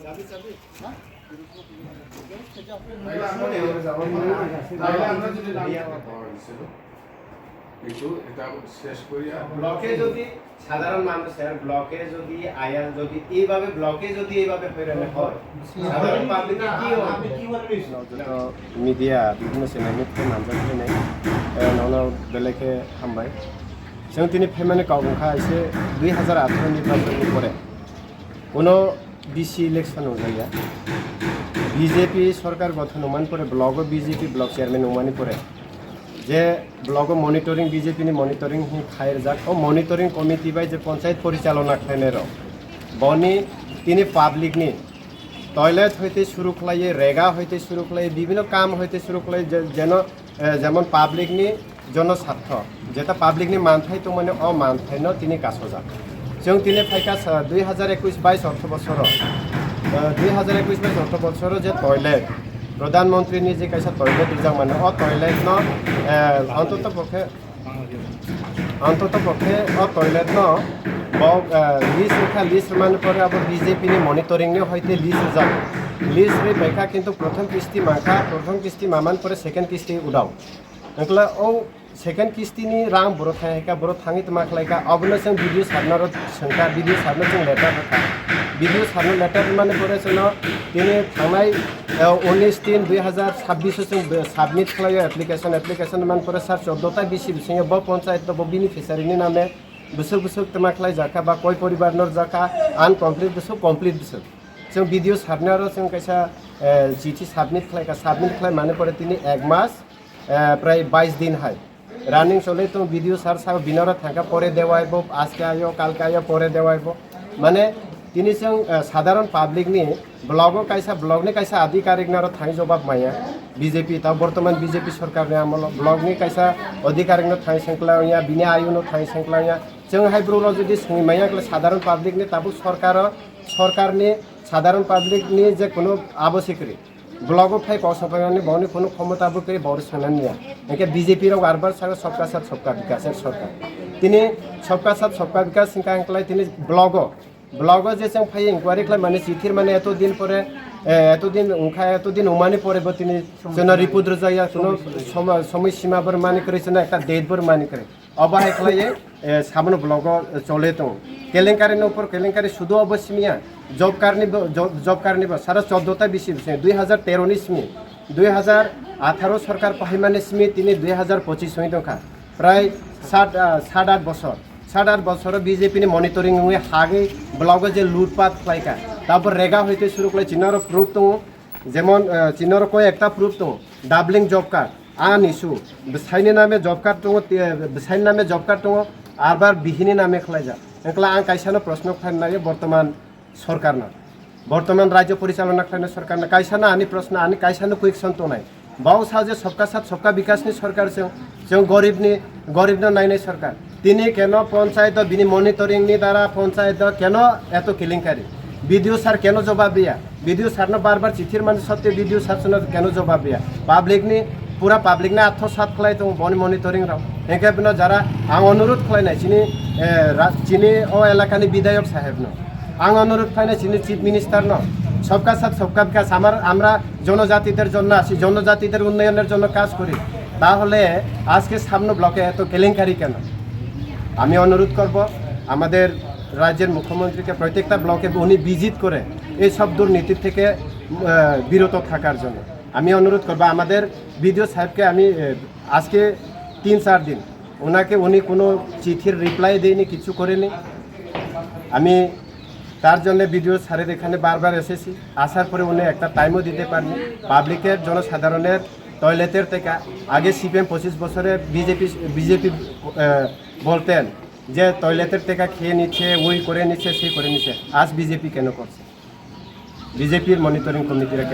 কিন্তু এটা শেষ করিয়া ব্লকে যদি সাধারণ মানুষের ব্লকে যদি আয়ার যদি এইভাবে ব্লকে যদি এইভাবে প্রেরণে হয় সাধারণ পাবলিকে মিডিয়া বিভিন্ন চ্যানেलनिफ्राय नामजारिनाय उनाव बेलेगे हामबाय जों दिनै फेमानि गावबुंखा एसे 2018 निर्बाचननि परे কোনো ডিসি ইলেকশন जाया বিজেপি সরকার গঠন হওয়ার পরে ব্লক বিজেপি ব্লক চেয়ারম্যান হওয়ার পরে যে ব্লক মনিটরিং বিজেপি মনিটরিং খায়ের যাক ও মনিটরিং কমিটি বাই যে পঞ্চায়েত পরিচালনা খাইনের বনি তিনি পাবলিকনি টয়লেট হইতে শুরু খাইয়ে রেগা হইতে শুরু খাইয়ে বিভিন্ন কাম হইতে শুরু খাইয়ে যেন যেমন পাবলিকনি জনস্বার্থ যেটা পাবলিকনি মানথাই তো মানে অমানথাইন তিনি কাছো যাক जों दिनै फाइका 2021-22 अर्थ बछर 2021-22 अर्थ बछर जे टयलेट प्रधानमंत्रीनि जे कैसा टयलेट रिजां माने टयलेट न अंतत पक्षे टयलेट न लिस्ट माने पर अब बीजेपी नि मनिटरिंग ने हयते लिस्ट जा लिस्ट रे बेखा किन्तु प्रथम किस्ती मामान पर सेकेंड किस्ती उडाव नकला ओ सेकेंड किस्तीनि रां बर' थाङैका बर' थाङै माखलायका अबनो जों भिडिअ सारनार सोंखा भिडिअ सारनो जों लेटार होखा भिडिअ सारनो लेटार माने परे जों दिनै थांनाय 19/3/2026 जों साबमिट खालायो एप्लिकेशन माने परे सार 14टा बिसि बिसिङे ब पन्चायत ब बेनिफिसियारिनि नामे बोसोर तमाखलाय जाखा बा कय परिबारनर जाखा आनकमप्लिट बोसोर जों भिडिअ सारनार जों कैसा जिथि साबमिट खालाय माने परे दिनै 1 मास प्राय 22 दिन हाय रानिंग चले तो वीडियो सार साब बिनार थाका परे देवाइबो आज के आयो काल के आयो परे देवाइबो माने तिनी जों साधारण पब्लिक नि ब्लॉग ने कैसा आधिकारिक नार थाङै जवाब माया बीजेपी ता वर्तमान बीजेपी सरकार ने आमल ब्लॉग नि कैसा आधिकारिक न थाङै संकला या बिनि आयु न थाङै संकला या जों हाइब्रोल जदि सोङै माया साधारण पब्लिक नि ताबु सरकार नि साधारण पब्लिक नि जे कोनो आवश्यकरी ब्लॉग फाइ पहुंचाने बहनी कोनो क्षमताबो करी बड़ सोनानिया एके बीजेपी रो बार सारा सबका साथ सबका विकास सरकार तिनी सबका साथ सबका विकास सिंका अंकलाई तिनी ब्लॉग जे जों फाइ इंक्वायरी खालाम माने चिथिर माने एतो दिन उमानि परे तिनी जोंना रिपोर्ट रजाया कोनो समय सीमा बर मानि करे जोंना एकटा डेट बर मानि करे अबाहाय खालाये सामनो ब्लॉग चले तो केलेंकारि ऊपर केलेंकारि शुद्ध अवश्यमिया जॉब कार्डनि सारा 14टा बिसि 2013 नि स्मी 2018 सरकार पाहिमानि स्मी तिनी 2025 होई दंखा प्राय 7-8 बছर बीजेपी नि मनिटरिंग हुए हागे ब्लॉग जे लूटपाट खालायका तापर रेगा होइते शुरू खालाय चिनारो प्रूफ दङ जेमन चिनारो कोय एकटा प्रूफ दङ डाबलिंग जॉब कार्ड आन इशू बिसाइनि नामे जॉब कार्ड दङ आरबार बिहिनि नामे खालायजा एकला आं कायसानो प्रश्न खालामनाय वर्तमान राज्य परिचालना खालामनाय सरकारना कायसानो आनि प्रश्न आनि कायसानो क्वेश्चन तो नाय बाव साजे सबका साथ सबका विकासनि सरकार जों गरीबनो नायनाय सरकार तिनी केन पंचायत बिनि मनिटरिंग नि द्वारा पंचायत केन एत केलेंकारि वीडियो सार केन जवाब दिया वीडियो सारनो बार चिठिर मान सत्य वीडियो सारनो केन जवाब दिया पूरा पब्लिक ने आत्मसात खालाय दं बनि मनिटरिंग राव एकेबनो जरा आं अनुरोध खालायनाय चिनी ओ एलाकानि विधायक साहेबनो आं अनुरोध खालायनाय चिनी चीफ मिनिस्टार न सबका साथ सबका विकास আমরা জনজাতিদের জন্য আসি জনজাতিদের উন্নয়নের জন্য কাজ করি তাহলে আজকে সামনে ব্লকে এত কেলেঙ্কারি কেন আমি অনুরোধ করব আমাদের রাজ্যের মুখ্যমন্ত্রীকে প্রত্যেকটা ব্লকে উনি ভিজিট করে এই সব দুর্নীতি থেকে বিরত থাকার জন্য আমি অনুরোধ করব আমাদের ভিডিও সাহেবকে আমি আজকে 3-4 দিন ওনাকে উনি কোনো চিঠির রিপ্লাই দেয়নি কিছু করেনি আমি তার জন্য ভিডিও সারের এখানে বারবার এসেছি আসার পরে উনি একটা টাইমও দিতে পারেনি পাবলিকের জনসাধারণের টয়লেটের থেকে আগে সিপিএম 25 বছরে বিজেপি বলতেন যে টয়লেটের থেকে খেয়ে নিচ্ছে ওই করে নিচ্ছে সেই করে নিচ্ছে আজ বিজেপি কেন করছে বিজেপির মনিটরিং কমিটিরা